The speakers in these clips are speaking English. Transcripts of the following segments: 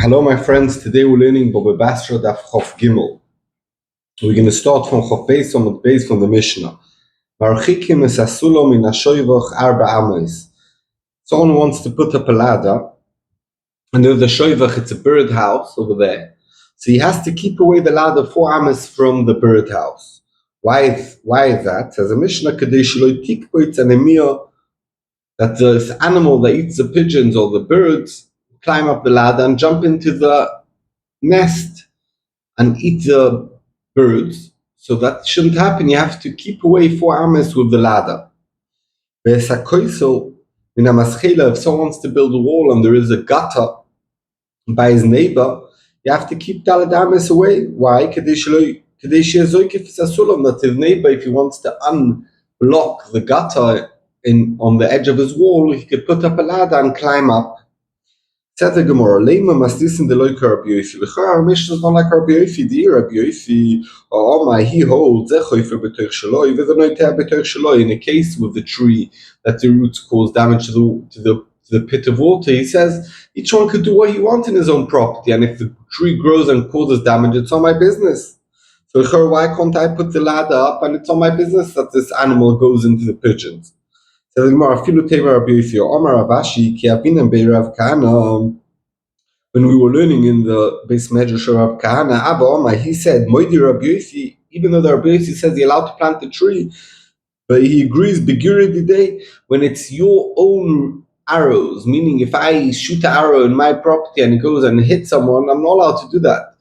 Hello, my friends. Today we're learning Baba Basra Daf Chof Gimel. We're going to start from Chof Beis on the base from the Mishnah. Marchikim es asulo min hashoivach arba amos. Someone wants to put up a ladder, and there's a shoivach, it's a bird house over there. So he has to keep away the ladder 4 amos from the bird house. Why is that? As a Mishnah Kadesh lo tikpoitz anemia, that this animal that eats the pigeons or the birds climb up the ladder and jump into the nest and eat the birds. So that shouldn't happen. You have to keep away 4 amos with the ladder. If someone wants to build a wall and there is a gutter by his neighbor, you have to keep Daled amos away. Why? That his neighbor, if he wants to unblock the gutter on the edge of his wall, he could put up a ladder and climb up. Said the Gemara, Lema must listen to Loika Rabbi Yofi. Our Mishnah is not like Rabbi Yofi. The Rabbi Yofi, he holds in a case with the tree that the roots cause damage to the pit of water. He says each one could do what he wants in his own property, and if the tree grows and causes damage, it's on my business. So why can't I put the ladder up and it's on my business that this animal goes into the pigeons? When we were learning in the base medrash of Rav Kahana, he said, even though the Rabbi Yofi says you're allowed to plant the tree, but he agrees when it's your own arrows, meaning if I shoot an arrow in my property and it goes and hits someone, I'm not allowed to do that.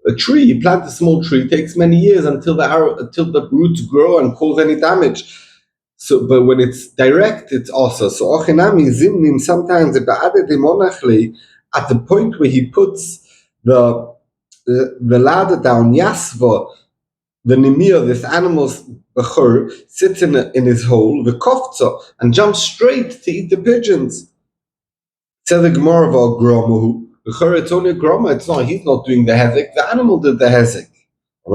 A tree, you plant a small tree, it takes many years until the roots grow and cause any damage. So, but when it's direct, it's also. So, Ochinami Zimnim, sometimes at the point where he puts the ladder down, Yasva, the Nimir, this animal's bechur, sits in his hole, the Koftza, and jumps straight to eat the pigeons. Said the Gemara of Gromahu, it's only a Groma, he's not doing the hezek, the animal did the hezek. We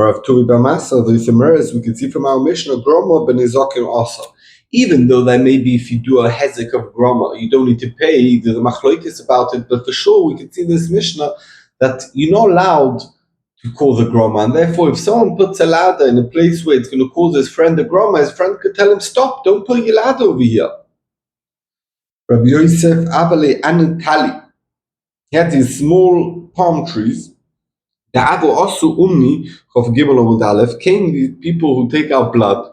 can see from our Mishnah, Groma ben Izokim also. Even though there may be, if you do a hezek of Groma, you don't need to pay, there's a machloikis about it, but for sure we can see this Mishnah that you're not allowed to cause a Groma, and therefore if someone puts a ladder in a place where it's going to cause his friend a Groma, his friend could tell him, stop, don't put your ladder over here. Rabbi Yosef Abale Anatali, he had these small palm trees. The Avo Osu Umni of Gimel Amud Aleph came these people who take out blood.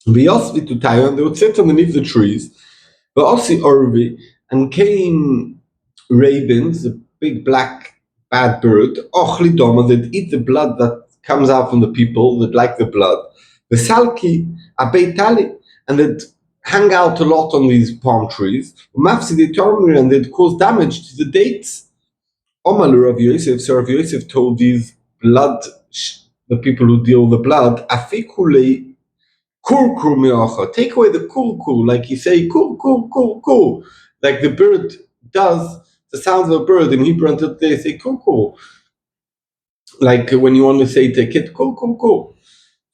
And they would sit underneath the trees. Osi Orvi, and came ravens, a big black bad bird. Ochli Doma, they'd eat the blood that comes out from the people that like the blood. The Salki Abeitali, and they'd hang out a lot on these palm trees. And they'd cause damage to the dates. Omalu Rav Yosef, so Rav Yosef told these the people who deal with the blood, Afikule kurkur me'acha, take away the kurkur, like you say, kur, like the bird does, the sound of a bird in Hebrew until they say kurkur, like when you want to say to a kid, kur.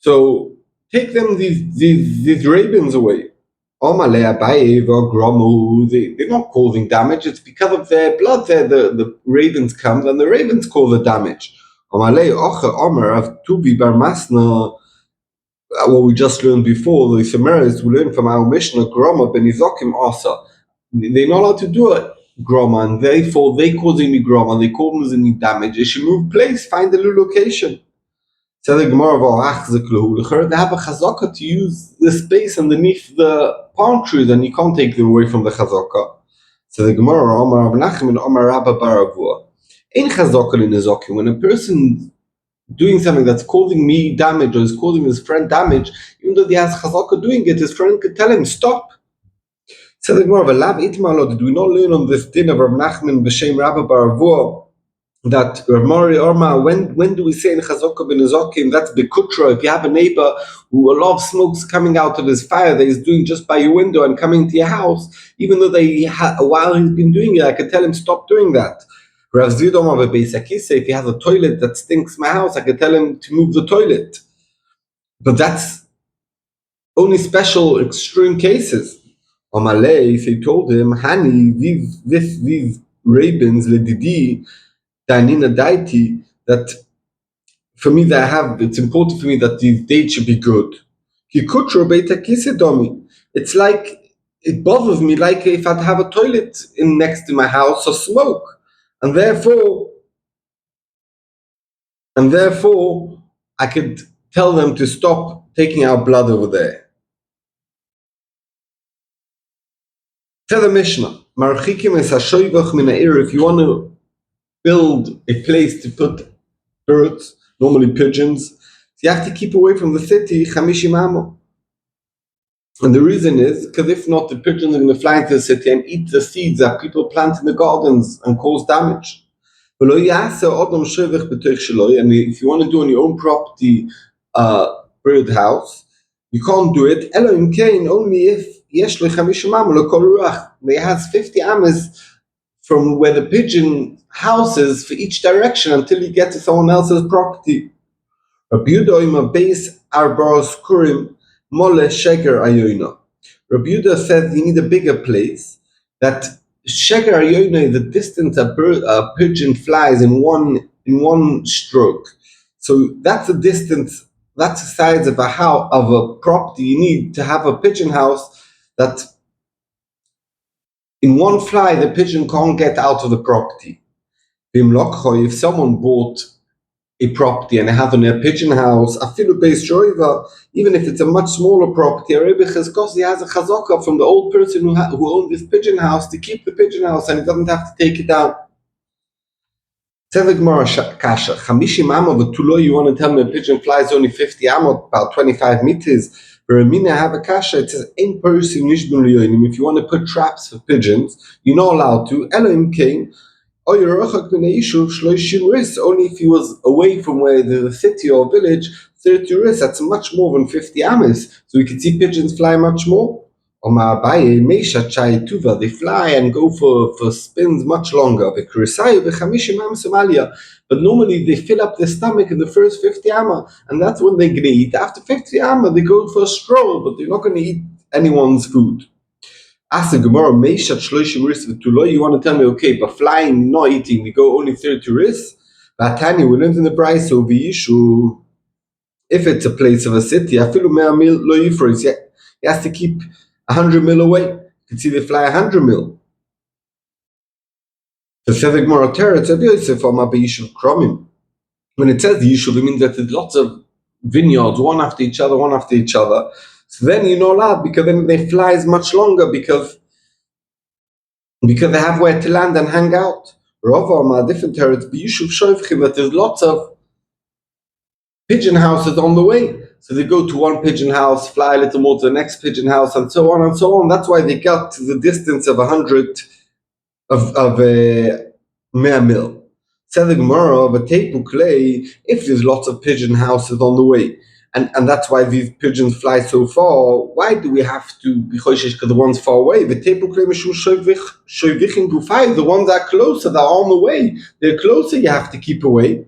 So take them these ravens away. They're not causing damage, it's because of their blood there the ravens come and the ravens cause the damage. What we just learned before, the summaries we learned from our Mishnah, Groma ben Izokim also. They're not allowed to do it, Groma, and therefore they causing me Groma, they causing me damage. They should move place, find a new location. So the Gemara of they have a chazaka to use the space underneath the palm trees, and you can't take them away from the chazaka. So the Gemara Omar Rav Nachman and Omar Rabba Baravua. In chazaka in Nizokim, when a person doing something that's causing me damage or is causing his friend damage, even though he has chazaka doing it, his friend could tell him stop. So the Gemara Lav Itmalot, did we not learn on this din of Rav Nachman b'shem Rabba Baravua? That Mori Orma, when do we say in Chazaka ben Azokim, that's Bekutra, if you have a neighbor who a lot of smoke's coming out of his fire that he's doing just by your window and coming to your house, even though while he's been doing it, I could tell him stop doing that. Rav Zidom of a Beisakisa, if he has a toilet that stinks my house, I could tell him to move the toilet. But that's only special extreme cases. Omalei, if he told him, Hani, these rabbins ledidi danina daiti that for me it's important for me that these dates should be good. It's like it bothers me like if I'd have a toilet in next to my house or smoke, and therefore I could tell them to stop taking out blood over there. Tell the Mishnah, if you want to build a place to put birds, normally pigeons, you have to keep away from the city 50 amo. And the reason is because if not, the pigeons are going to fly into the city and eat the seeds that people plant in the gardens and cause damage. And if you want to do on your own property bird house, you can't do it only if they has 50 amas from where the pigeon house is for each direction until you get to someone else's property. Rabbi Yehuda says you need a bigger place. That sheger ayoina is the distance a pigeon flies in one stroke. So that's the distance. That's the size of a property you need to have a pigeon house. That in one fly the pigeon can't get out of the property. If someone bought a property and having a pigeon house, even if it's a much smaller property, he has a chazaka from the old person who owned this pigeon house to keep the pigeon house and he doesn't have to take it down. Kasha, 50 amo, you want to tell me a pigeon flies only 50 amo, about 25 meters. I have a kasha, it says, in person, if you want to put traps for pigeons, you're not allowed to. Elohim king. Only if he was away from where the city or village, 30 ris, that's much more than 50 amas. So we can see pigeons fly much more. They fly and go for spins much longer. But normally they fill up their stomach in the first 50 amma, and that's when they're going to eat. After 50 amma, they go for a stroll, but they're not going to eat anyone's food. Ask the Gemara, you want to tell me, okay, but flying, not eating, we go only 30 ris? Vatani, we learned in the price of Vishu, if it's a place of a city, he has to keep 100 mil away. You can see they fly 100 mil. The Sevek Moratera, it's a Yosef, when it says the Yishuv, it means that there's lots of vineyards, one after each other. So then you're not allowed, because then they fly much longer because they have where to land and hang out. Rova, different territories, but there's lots of pigeon houses on the way. So they go to one pigeon house, fly a little more to the next pigeon house, and so on and so on. That's why they got to the distance of 100 of 100 mil. Said the Gemara of a tepu clay, if there's lots of pigeon houses on the way, and that's why these pigeons fly so far, why do we have to be choishish because the ones far away? The tepu clay mishum shoivichin gufay, the ones that are closer, that are on the way, they're closer, you have to keep away.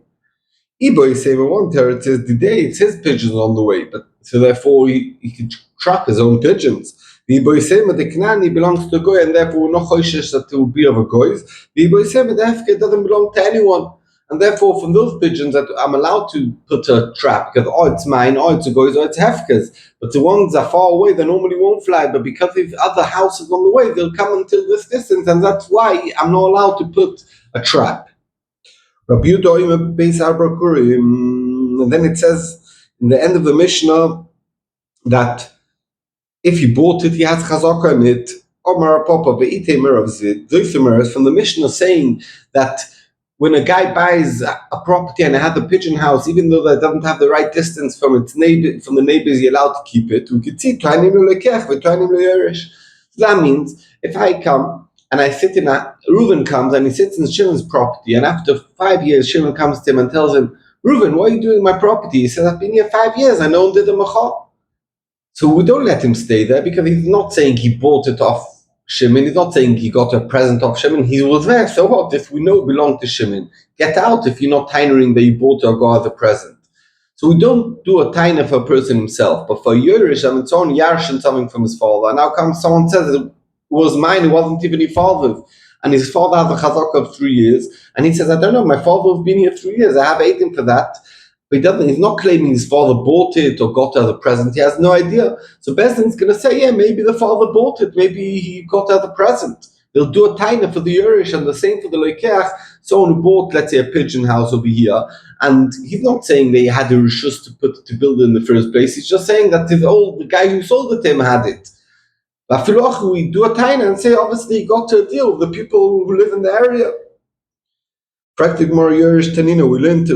Ibo say in one territory it says the day it's his pigeons on the way, but so therefore he can trap his own pigeons. The Ibo say the Knani belongs to a goy, and therefore we're not choishish that it will be of a goy's. The Ibo say the Hefke doesn't belong to anyone, and therefore from those pigeons that I'm allowed to put a trap because it's mine, it's a goy's, it's Hefke's. But the ones that are far away, they normally won't fly. But because there's other houses on the way, they'll come until this distance, and that's why I'm not allowed to put a trap. Rabbi Yehuda Beis Arba Kurim, and then it says in the end of the Mishnah that if he bought it, he has chazaka in it. Omar Papa Beite Meravzit, Zoifimer from the Mishnah saying that when a guy buys a property and it has a pigeon house, even though that doesn't have the right distance from its neighbor, from the neighbors, you're allowed to keep it. We could see Tainim Lekech, Tainim Leirish. So that means if I come and I sit in Reuven comes and he sits in Shimon's property, and after 5 years, Shimon comes to him and tells him, Reuven, what are you doing in my property? He says, I've been here 5 years, I no one did a machal. So we don't let him stay there because he's not saying he bought it off Shimon, he's not saying he got a present off Shimon, he was there. So what? If we know it belonged to Shimon, get out if you're not taining that you bought it or got as a present. So we don't do a taina for a person himself, but for Yerush, it's on Yarshin something from his father. And now comes someone says it was mine, it wasn't even your father's. and his father has a chazaka of 3 years, and he says, I don't know, my father has been here 3 years, I have eaten for that. But he's not claiming his father bought it or got it as a present. He has no idea. So Bezdin's going to say, yeah, maybe the father bought it. Maybe he got it as a present. They'll do a taina for the Yerush and the same for the Loikeach. Someone who bought, let's say, a pigeon house over here. And he's not saying they had the rishus to build it in the first place. He's just saying that the guy who sold it to him had it. But we do a taina and say, obviously, he got to a deal with the people who live in the area. Practic more Yerush Tanina, we learned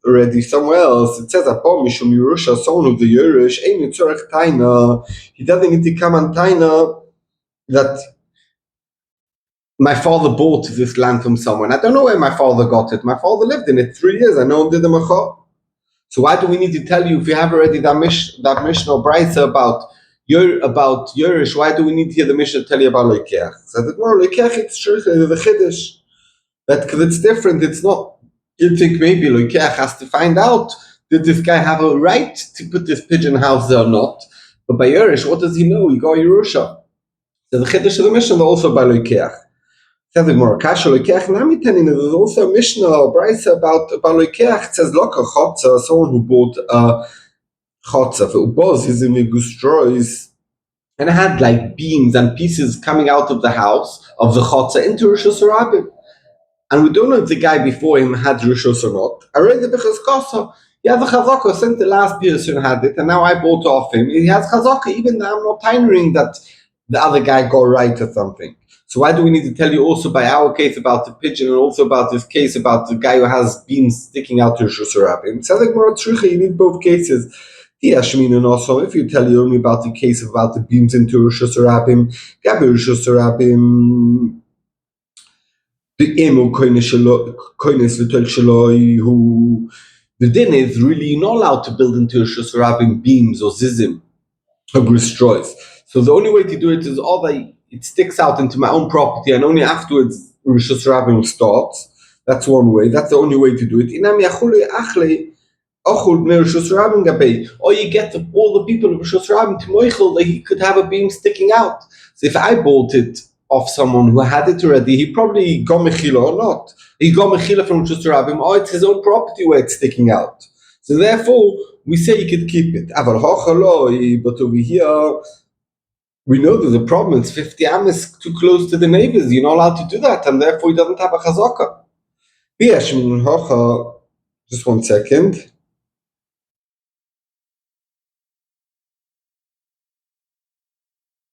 already somewhere else. It says Apom Mishum Yerusha, someone of the Yerush, Ein Tzorech Taina. He doesn't need to come on Taina that my father bought this land from someone. I don't know where my father got it. My father lived in it 3 years. I know him did the Macha. So why do we need to tell you if you have already that Mishnah or Brisa about Yerush? Why do we need to hear the Mishnah tell you about Loikeach? So that more Loikeach it's true, the Chiddush. That because it's different. It's not. You think maybe Loikeach has to find out did this guy have a right to put this pigeon house there or not. But by Yerush, what does he know? He got Yerusha. So the Chiddush of the Mishnah also by Loikeach. Says the Gemara, Kasha Loikeach Namitanin. There's also a Mishnah or Brisa about Loikeach. It says Loka Chotza, someone who bought a Chotza for Uboz, his destroys, and it had like beams and pieces coming out of the house of the Chotza into Rishus Rabim. And we don't know if the guy before him had Rishus or not. Aryeh the Bechaz he has a chazaka since the last person had it, and now I bought off him. He has chazaka, even though I'm not tiring that the other guy got right or something. So why do we need to tell you also by our case about the pigeon and also about this case about the guy who has beams sticking out to Rishus Rabim? It's like more tricky, you need both cases. And also, if you tell you only about the case about the beams into Rishus Rabim, Gabi Rishus Rabim, who the din is really not allowed to build into Rishus Rabim beams or zizim or destroys. So the only way to do it is it sticks out into my own property and only afterwards Rishus Rabim starts. That's one way. That's the only way to do it. Or you get all the people of Rishus Rabim to moichel that he could have a beam sticking out. So if I bought it of someone who had it already, he probably got mechila or not. He got mechila from Rishus Rabim, or it's his own property where it's sticking out. So therefore, we say he could keep it. But over here, we know there's a problem. It's 50 amas too close to the neighbors. You're not allowed to do that, and therefore he doesn't have a chazaka. Just 1 second.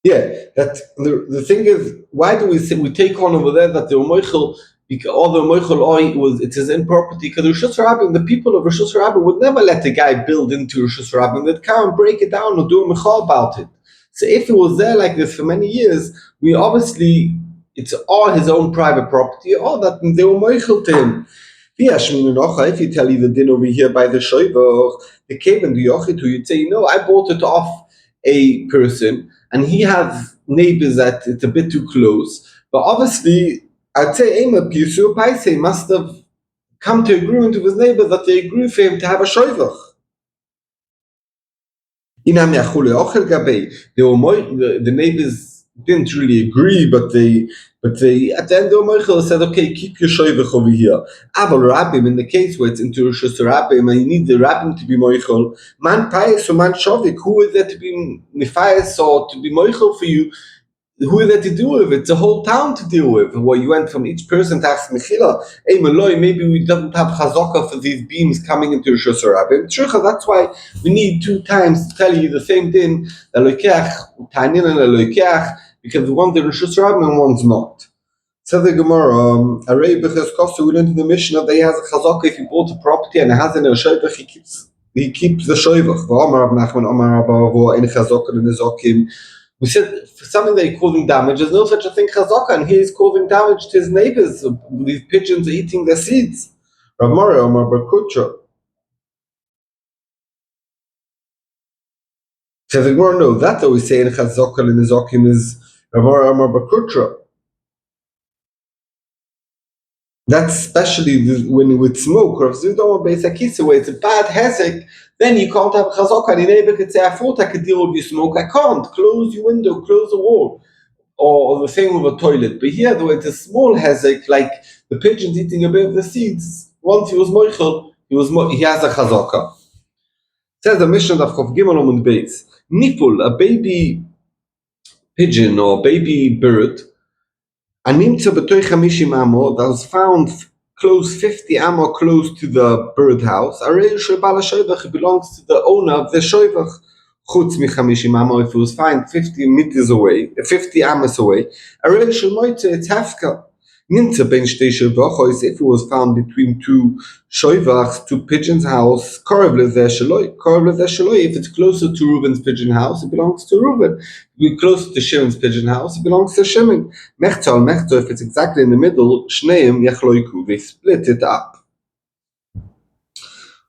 Yeah, that the thing is, why do we say we take on over there that the Moichel, because all the Moichel it's his own property? Because Rishus Rabim, the people of Rishus Rabim would never let the guy build into Rishus Rabim. They'd come and break it down or do a mechal about it. So if it was there like this for many years, it's all his own private property, or that they were Moichel to him. If you tell you the din over here by the Shoiver, the cave and the Yochid, you'd say, I bought it off a person, and he has neighbors that it's a bit too close. But obviously, I'd say Ema Piusu Paise must have come to agreement with his neighbors that they agree for him to have a shoivach. The neighbors didn't really agree, but they at the end of Moichel said, okay, keep your shoivach over here. Aval Rabbim, in the case where it's into Rishus Rabbim and you need the Rabbim to be Moichel, man Pais or man Shovik, who is there to be Nefayas or to be Moichel for you? Who is there to deal with it? It's a whole town to deal with. Where you went from each person to ask Mechila, hey Maloi, maybe we don't have chazaka for these beams coming into Rishus Rabbim. That's why we need 2 times to tell you the same thing, the Loikeach, Tanin and the Loikeach, because one's the Rishus Rabbim and one's not. So the Gemara, Aryeh Bechaz Kosu, we learned in the Mishnah that he has a chazaka if he bought a property and it has in a shoivach, he keeps the shoivach. We said for something that he's causing damage, there's no such a thing chazaka, and he is causing damage to his neighbors. These pigeons are eating their seeds. Rav Mari Amar Bar Kutra. So the Gemara knows that we say in chazaka and nizokim is Rav Mari Amar Bar Kutra. That's especially when with smoke, or if you don't want to where it's a bad hezek, then you can't have chazaka. And your neighbor could say, I thought I could deal with your smoke. I can't. Close your window, close the wall. or the same with a toilet. But here, though, it's a small hezek, like the pigeons eating a bit of the seeds. Once he was moichel, he has a chazaka. Says the Mishnah of Chav Gimel Amud Beis. Nipul, a baby pigeon or baby bird, animtza b'toich 50 amo, that was found close 50 amo close to the birdhouse. Aryeh shebal hashoivach, it belongs to the owner of the shoivach. Chutz mi-50 amo, if it was found 50 meters away, 50 amos away. Aryeh shemoitze, it's hefka. Nimtza ben shtei shoivachos, if it was found between two shoivachs, two pigeons' house, korev lezeh shaloi, if it's closer to Reuben's pigeon house, it belongs to Reuben. If it's closer to Shimon's pigeon house, it belongs to Shimon. Mechza mechza, if it's exactly in the middle, shneim yachloiku, they split it up.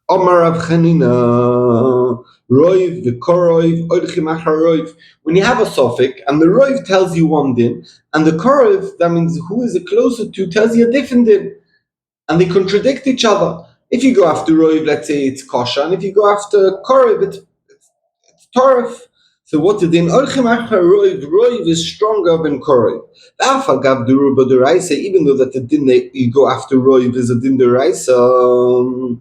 Omar Rav Chanina, roiv v'koroiv oidchim achar roiv. When you have a suffix and the roiv tells you one din, and the koroiv, that means who is it closer to, tells you a different din, and they contradict each other. If you go after roiv, let's say it's kosher, and if you go after koroiv, it's torif. So what the din? Oidchim achar roiv, roiv is stronger than koroiv. Agav deruba deraisa, even though that the din that you go after roiv is a din deraisa.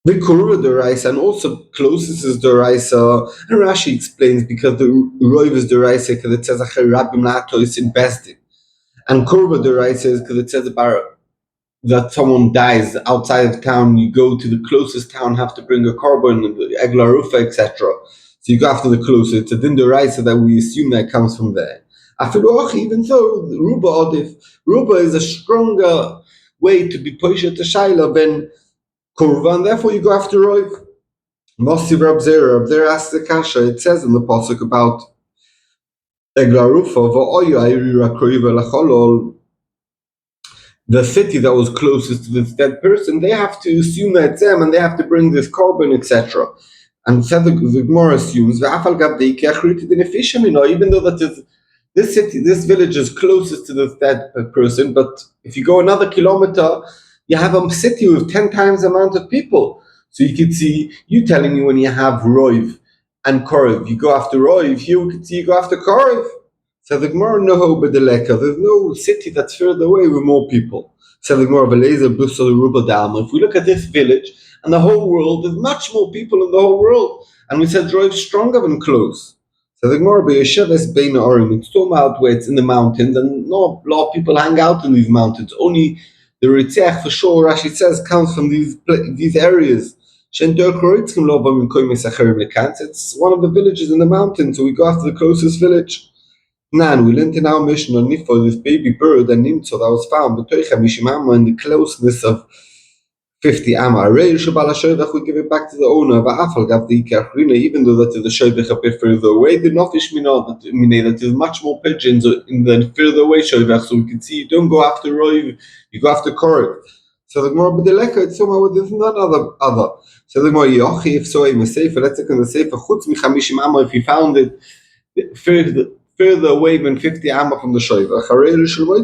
The Kurva Deraisa, and also closest is Deraisa, and Rashi explains because the Roiv is Deraisa because it says Acher Rabbim Lato is in Besdin, and Kurva Deraisa is because it says about that someone dies outside of town, you go to the closest town, have to bring a korban, Egla Rufa, etc. So you go after the closest. It's a Din Deraisa that we assume that comes from there. Even so, Ruba Odif, Ruba is a stronger way to be Poshet to Shaila than Kurva, and therefore you go after Roiv. Mossi Rab Zera asks the Kasha, it says in the Pasuk about Eglarufa, the city that was closest to this dead person, they have to assume that it's them and they have to bring this korban, etc. And the Gemara assumes, even though that this city, this village is closest to this dead person, but if you go another kilometer, you have a city with 10 times the amount of people. So you could see, you telling me when you have Roiv and Korev, you go after Roiv, here we could see you go after Korev. So the Gemara, no, but there's no city that's further away with more people. So the Gemara, if we look at this village and the whole world, there's much more people in the whole world. And we said Roiv is stronger than close. So the Gemara, it's talking about where it's in the mountains, and not a lot of people hang out in these mountains. Only the Ritzach, for sure, Rashi says, comes from these areas. It's one of the villages in the mountains, so we go after the closest village. Nan, we learned in our mission on Nifo, this baby bird and Nimtzo that was found, in the closeness of 50 Amma. We give it back to the owner, even though that is the Shoivach a bit further away, the Nofish that there's much more pigeons in the further away Shoivach, so we can see you don't go after Roiv, you go after Korek. So the Gemara b'deleka, it's somehow there's not other. So the Gemara Yochi, if so, I'm a sefer, let's take on the sefer, chutz mi-50 Amma, if he found it further away than 50 Amma from the Shoivach,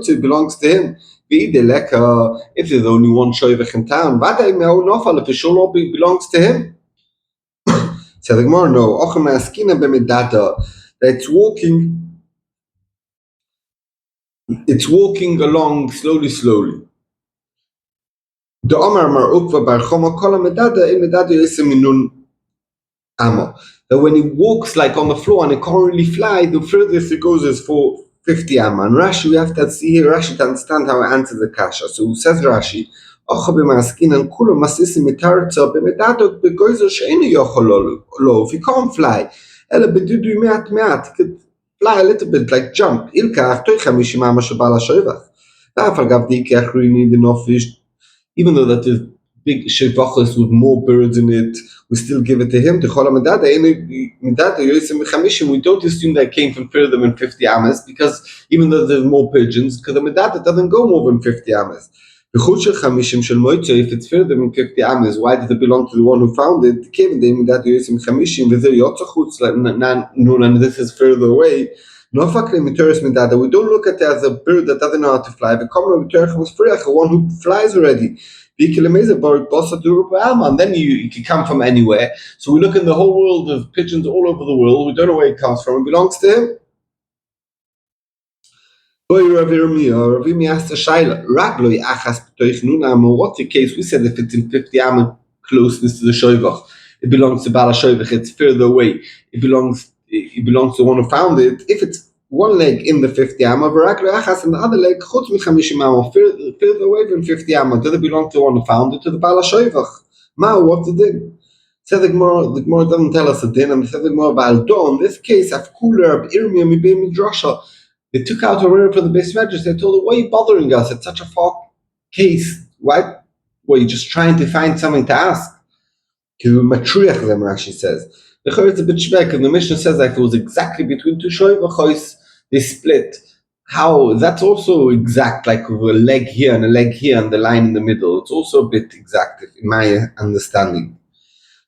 it belongs to him. If there's only one Shoivach in town, it sure belongs to him. So the Gemara, no, that it's walking along slowly. The Omar Mar Ukva Bar Choma Kola Medada in Medada Yeseminun Amo. That when he walks like on the floor and it can't really fly, the furthest it goes is for 50 Amma. And Rashi, we have to see here Rashi to understand how I answer the Kasha. So says Rashi, if he can't fly, he could fly a little bit, like jump. Even though that is big shevachos with more birds in it, we still give it to him. We don't assume that it came from further than 50 amas, because even though there's more pigeons, because the medada doesn't go more than 50 amas. If it's further than 50 amas, why does it belong to the one who found it? And this is further away. We don't look at it as a bird that doesn't know how to fly. The one who flies already. And then you can come from anywhere. So we look in the whole world of pigeons all over the world. We don't know where it comes from. It belongs to him. What's the case? We said if it's in 50 am closeness to the Shoivach, it belongs to Bala Shoivach, it's further away. It belongs to the one who found it. If it's one leg in the 50 am, and the other leg further away than 50 am, does it belong to the one who found it, to the Bala Shoivach? What's the din? Said the Gemara doesn't tell us the din, and said the Gemara about in this case, I've cooler Irmia mi be midrasha. They took out a river for the base measures. They told her, why are you bothering us? It's such a far case. Why? Were you just trying to find something to ask? Matriach them, Rashi says. The Chor is a bit shvek, and the Mishnah says that if it was exactly between two shoivachos, they split. How? That's also exact, like with a leg here and a leg here and the line in the middle. It's also a bit exact, in my understanding.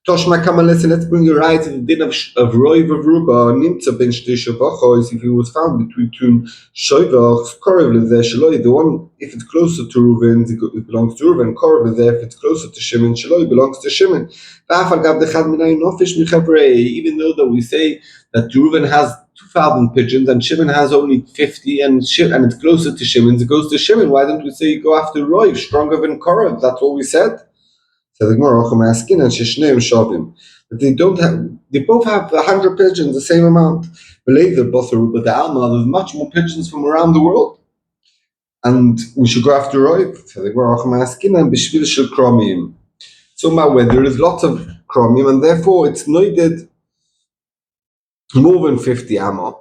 Toshma Kamalesi, let's bring you right to the din of Roiv of Ruba, Nimtza ben Shtei Shavachos, if he was found between two Shoivachs, Korev Lezeh Shaloi, the one, if it's closer to Reuven, it belongs to Reuven, Korev Lezeh, if it's closer to Shimon, Shaloi belongs to Shimon. Even though that we say that Reuven has 2,000 pigeons and Shimon has only 50 and it's closer to Shimon, it goes to Shimon. Why don't we say go after Roiv, stronger than Korev? That's what we said. So the Gemara asking and Shishneim Shavim. But they both have 100 pigeons, the same amount. Believe that both are the Alma, there's much more pigeons from around the world. And we should go after Roiv. So the Gemara asking and Bishvil Shel Kromim. So where there is lots of Kromim, and therefore it's needed more than 50 Amma.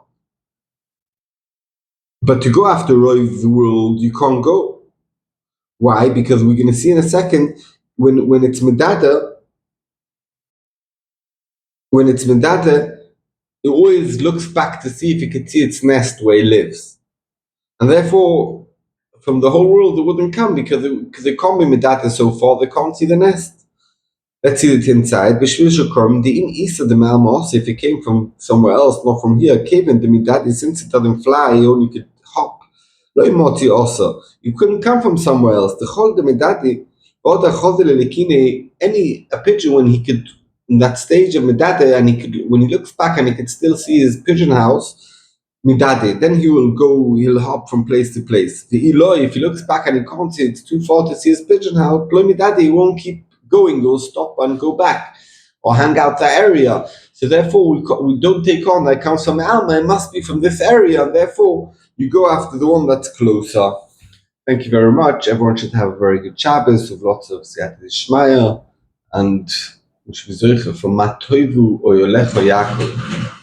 But to go after Roiv the world, you can't go. Why? Because we're going to see in a second. When it's medada, it always looks back to see if it can see its nest where it lives, and therefore, from the whole world, it wouldn't come because it can't be medada so far. They can't see the nest. Let's see it inside. Bishvil Shukram, the in Isa the Malmos, if it came from somewhere else, not from here, came in the medada, since it doesn't fly, you only could hop. Lo moti also, you couldn't come from somewhere else. The whole the medada. A pigeon, when he could, in that stage of midade, and when he looks back and he could still see his pigeon house, midade, then he'll hop from place to place. The Eloi, if he looks back and he can't see, it's too far to see his pigeon house, midade, he won't keep going, he'll stop and go back, or hang out the area. So therefore, we don't take on that comes from Alma, it must be from this area, and therefore, you go after the one that's closer. Thank you very much. Everyone should have a very good Shabbos with lots of Siyata D'Shmaya and from Matoivu Oyolecho Yaakov.